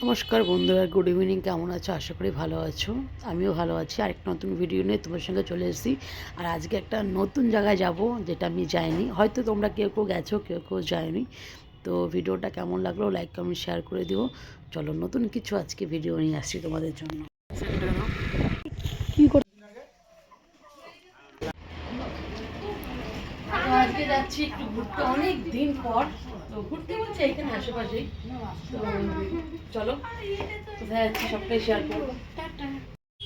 নমস্কার বন্ধুরা, good evening. কেমন আছো? আশা করি ভালো আছো। আমিও ভালো আছি। আরেকটা নতুন ভিডিও নিয়ে তোমার সঙ্গে চলে এসেছি। আর আজকে একটা নতুন জায়গায় যাব, যেটা আমি যাইনি। হয়তো তোমরা কেউ কেউ গেছো, কেউ কেউ যায়নি। তো ভিডিওটা কেমন লাগলো লাইক কমেন্ট শেয়ার করে দিও। চলো, নতুন কিছু আজকে ভিডিও নিয়ে আসছি তোমাদের জন্য। আজকে যাচ্ছি একটু ঘুরতে, অনেক দিন পর। তো ঘুরতে বলছে এখানে আশেপাশেই। তো চলো, কোথায় যাচ্ছি সবটাই শেয়ার করবো।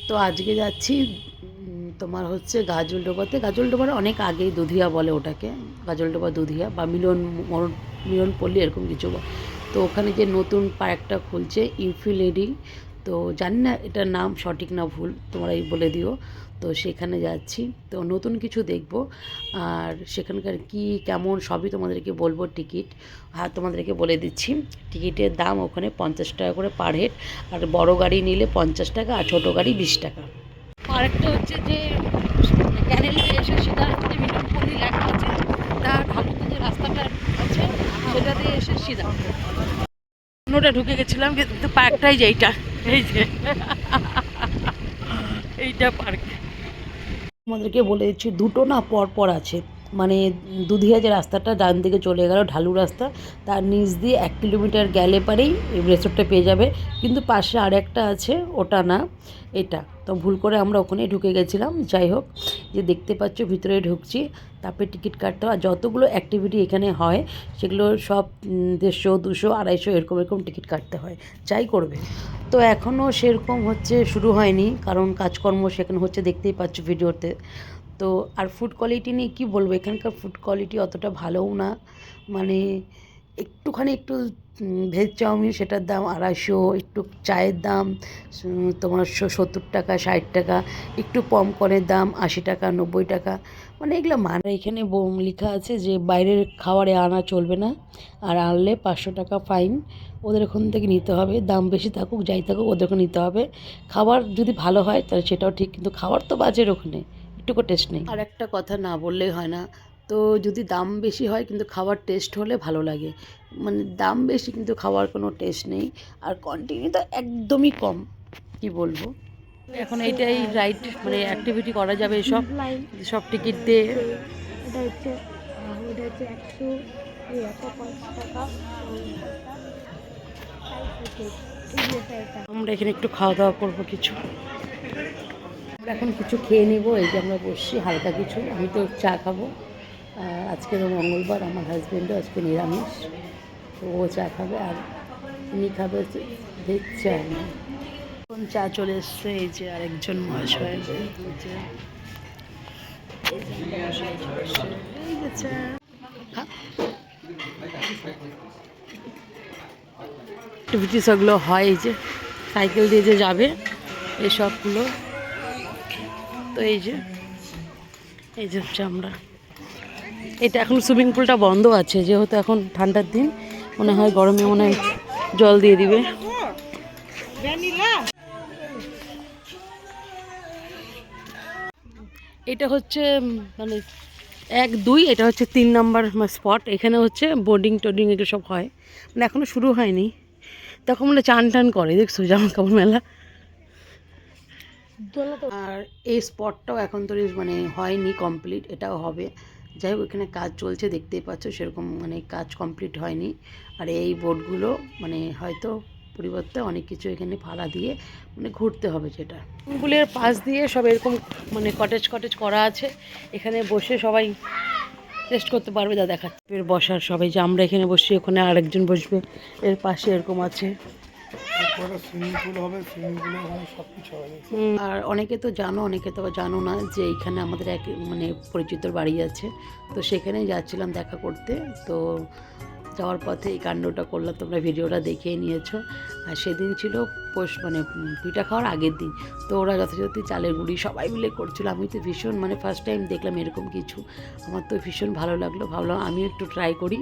তো আজকে যাচ্ছি তোমার হচ্ছে গাজলডোবাতে। গাজলডোবার অনেক আগেই দুধিয়া বলে ওটাকে, গাজলডোবা দুধিয়া বা মিলনপল্লী এরকম কিছু। তো ওখানে যে নতুন পার্কটা খুলছে ইনফিনিটি, তো জানি না এটার নাম সঠিক না ভুল, তোমরাই বলে দিও। তো সেখানে যাচ্ছি, তো নতুন কিছু দেখব। আর সেখানকার কি কেমন সবই তোমাদেরকে বলবো। টিকিট তোমাদেরকে বলে দিচ্ছি। টিকিটের দাম ওখানে 50 টাকা করে পার হেড। আর বড় গাড়ি নিলে 50 টাকা, আর ছোটো গাড়ি 20 টাকা। আরেকটা হচ্ছে যে ক্যানেলে এসে সেটা হচ্ছে মিলনপল্লী লেখা আছে, তার ঢালুতে যে রাস্তাটা আছে সেটা দিয়ে এসে সিধা অন্যটা ঢুকে গেছিলাম, কিন্তু পার্কটাই যে এইটা, এই যে এইটা পার্ক। আমাদেরকে বলে দিচ্ছি দুটো না পর পর আছে, মানে দুধিয়া যে রাস্তাটা ডান দিকে চলে গেল ঢালু রাস্তা, তার নিচ দিয়ে 1 কিলোমিটার গেলে পারেই রেসর্টটা পেয়ে যাবে। কিন্তু পাশে আর একটা আছে, ওটা না এটা। তো ভুল করে আমরা ওখানেই ঢুকে গেছিলাম। যাই হোক, যে দেখতে পাচ্ছ ভিতরে ঢুকছি, তারপরে টিকিট কাটতে হয়। যতগুলো অ্যাক্টিভিটি এখানে হয় সেগুলো সব 150, 200, 250 এরকম এরকম টিকিট কাটতে হয়, যাই করবে। তো এখনও সেরকম হচ্ছে শুরু হয়নি, কারণ কাজকর্ম সেখানে হচ্ছে, দেখতেই পাচ্ছ ভিডিওতে। তো আর ফুড কোয়ালিটি নিয়ে কী বলবো, এখানকার ফুড কোয়ালিটি অতটা ভালোও না। মানে একটু ভেজ চাউমিন, সেটার দাম 250, একটু চায়ের দাম তোমার 70 টাকা, 60 টাকা, একটু পপকর্নের দাম 80 টাকা, 90 টাকা। মানে এগুলো মানে এখানে লেখা আছে যে বাইরের খাবারে আনা চলবে না, আর আনলে 500 টাকা ফাইন। ওদের ওখান থেকে নিতে হবে, দাম বেশি থাকুক যাই থাকুক ওদের ওখানে নিতে হবে। খাবার যদি ভালো হয় তাহলে সেটাও ঠিক, কিন্তু খাবার তো বাজের ওখানে, একটুকু টেস্ট নেই। আর একটা কথা না বললেই হয় না, তো যদি দাম বেশি হয় কিন্তু খাবার টেস্ট হলে ভালো লাগে। মানে দাম বেশি কিন্তু খাওয়ার কোনো টেস্ট নেই, আর কোয়ান্টিটি তো একদমই কম, কি বলবো। এখন এইটাই রাইট, মানে অ্যাক্টিভিটি করা যাবে সব, সব টিকিট দিয়ে। এটা হচ্ছে ওটা হচ্ছে 150 টাকা। আমরা এখানে একটু খাওয়া দাওয়া করবো কিছু। আমরা এখন কিছু খেয়ে নিব। এই যে আমরা বসছি হালকা কিছু, আমি তো চা খাবো। আজকে তো মঙ্গলবার, আমার হাজব্যান্ডও আজকে নিরামিষ, তো ও চা খাবে, আর উনি খাবে ভেজ চা। এখন চা চলে এসছে, এই যে আরেকজন মহাশয়, এই যে চা। অ্যাক্টিভিটিস ওগুলো হয়, এই যে সাইকেল দিয়ে যে যাবে এসবগুলো। তো এই যে হচ্ছে আমরা, এটা এখন সুইমিং পুলটা বন্ধ আছে, যেহেতু এখন ঠান্ডার দিন, মনে হয় গরমে মনে হয় জল দিয়ে দিবে। এটা হচ্ছে মানে 1, 2, এটা হচ্ছে 3 নাম্বার স্পট। এখানে হচ্ছে বোর্ডিং টোডিং এগুলো সব হয়, মানে এখনও শুরু হয়নি। তখন মানে চান টান করে, দেখছো জামা কাপড় মেলা। আর এই স্পটটাও এখন তো মানে হয়নি কমপ্লিট, এটাও হবে। যাই হোক, এখানে কাজ চলছে দেখতেই পাচ্ছ, সেরকম মানে কাজ কমপ্লিট হয়নি। আর এই বোটগুলো মানে হয়তো পরিবর্তে অনেক কিছু এখানে ভাড়া দিয়ে মানে ঘুরতে হবে, যেটা পুলের পাশ দিয়ে সব এরকম মানে কটেজ কটেজ করা আছে। এখানে বসে সবাই রেস্ট করতে পারবে, যা দেখাচ্ছে বসার সবাই, যে আমরা এখানে বসি ওখানে আরেকজন বসবে, এর পাশে এরকম আছে। আর অনেকে তো জানো, অনেকে তো জানো না, যে এইখানে আমাদের এক মানে পরিচিতর বাড়ি আছে। তো সেখানেই যাচ্ছিলাম দেখা করতে। তো যাওয়ার পথে এই কাণ্ডটা করলাম, তোমরা ভিডিওটা দেখেই নিয়েছো। আর সেদিন ছিল মানে পিঠা খাওয়ার আগের দিন। তো ওরা যথাযথ চালের গুঁড়ি সবাই মিলে করছিল। আমি তো ভীষণ মানে ফার্স্ট টাইম দেখলাম এরকম কিছু, আমার তো ভীষণ ভালো লাগলো। ভাবলাম আমিও একটু ট্রাই করি।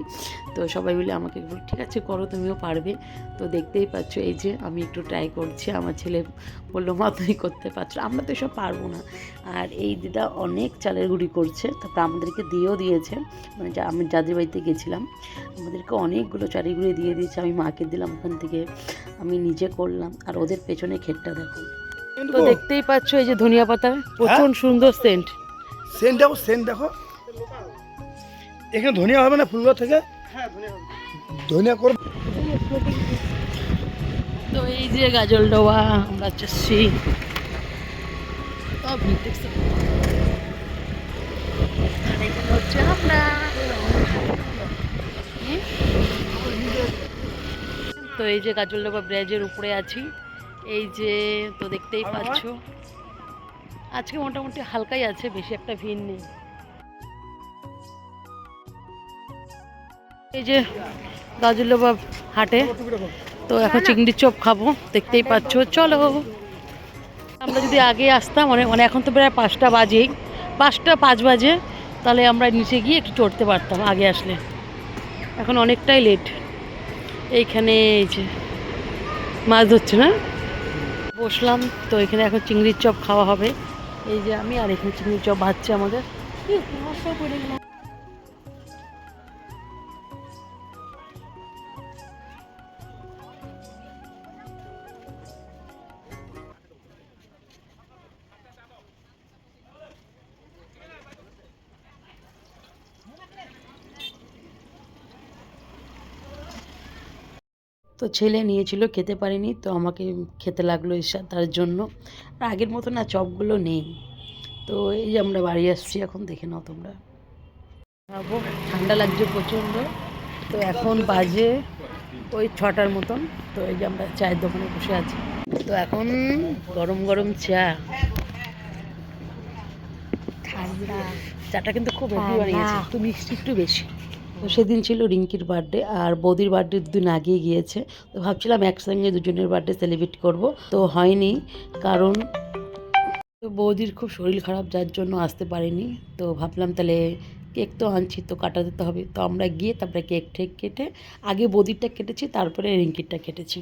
তো সবাই মিলে আমাকে বলল ঠিক আছে করো, তুমিও পারবে। তো দেখতেই পাচ্ছ এই যে আমি একটু ট্রাই করছি। আমার ছেলে বললো মা তুমি করতে পারছো, আমরা তো এসব পারবো না। আর এই দিদা অনেক চালের গুঁড়ি করছে, তারপরে আমাদেরকে দিয়েও দিয়েছে। মানে আমি যাদের বাড়িতে গেছিলাম আমাদেরকে অনেকগুলো চালের গুঁড়ি দিয়ে দিয়েছে। আমি মাকে দিলাম ওখান থেকে, আমি নিজে করলাম। আর ওদের পেছনে ক্ষেতটা দেখো। তো দেখতেই পাচ্ছ এই যে ধনিয়া পাতা, প্রচণ্ড সুন্দর সেন্ট। সেন্ট দেখো, এখানে ধনিয়া হবে না ফুলগাছ থেকে? ধনিয়া করব। তো এই যে গাজলডোবা আমরা যাচ্ছি। সব ভিড় দেখছো? আর এখানে হচ্ছে আমরা। তো এই যে গাজলডোবা ব্রিজের উপরে আছি। এই যে তো দেখতেই পাচ্ছ আজকে মোটামুটি হালকাই আছে, বেশি একটা ভিড় নেই। এই যে গাজলডোবা হাটে, তো এখন চিংড়ির চপ খাবো, দেখতেই পাচ্ছ। চলো, আমরা যদি আগে আসতাম মানে এখন তো প্রায় 5টা বাজেই, 5টা 5 বাজে, তাহলে আমরা নিচে গিয়ে একটু চড়তে পারতাম আগে আসলে। এখন অনেকটাই লেট। এইখানে এই যে মাছ ধরছে না, বসলাম। তো এখানে এখন চিংড়ির চপ খাওয়া হবে। এই যে আমি, আর এখানে চিংড়ির চপ ভাজছে আমাদের। তো ছেলে নিয়েছিল, খেতে পারিনি, তো আমাকে খেতে লাগলো এসে তার জন্য। আর আগের মতো না চপগুলো নেই। তো এই যে আমরা বাড়ি আসছি এখন, দেখে নাও তোমরা। খাবো, ঠান্ডা লাগছে প্রচণ্ড। তো এখন বাজে ওই 6টার মতন। তো এই যে আমরা চায়ের দোকানে বসে আছি। তো এখন গরম গরম চা, ঠান্ডা চাটা কিন্তু খুব হেভি বানিয়েছে, একটু মিষ্টি একটু বেশি। তো সেদিন ছিল রিঙ্কির বার্থডে, আর বৌদির বার্থডে দুদিন আগিয়ে গিয়েছে। তো ভাবছিলাম একসঙ্গে দুজনের বার্থডে সেলিব্রেট করব, তো হয়নি। কারণ তো বৌদির খুব শরীর খারাপ, যার জন্য আসতে পারেনি। তো ভাবলাম তাহলে কেক তো আনছি, তো কাটা দিতে হবে। তো আমরা গিয়ে তারপরে কেক ঠেক কেটে, আগে বৌদিরটা কেটেছি, তারপরে রিঙ্কিরটা কেটেছি।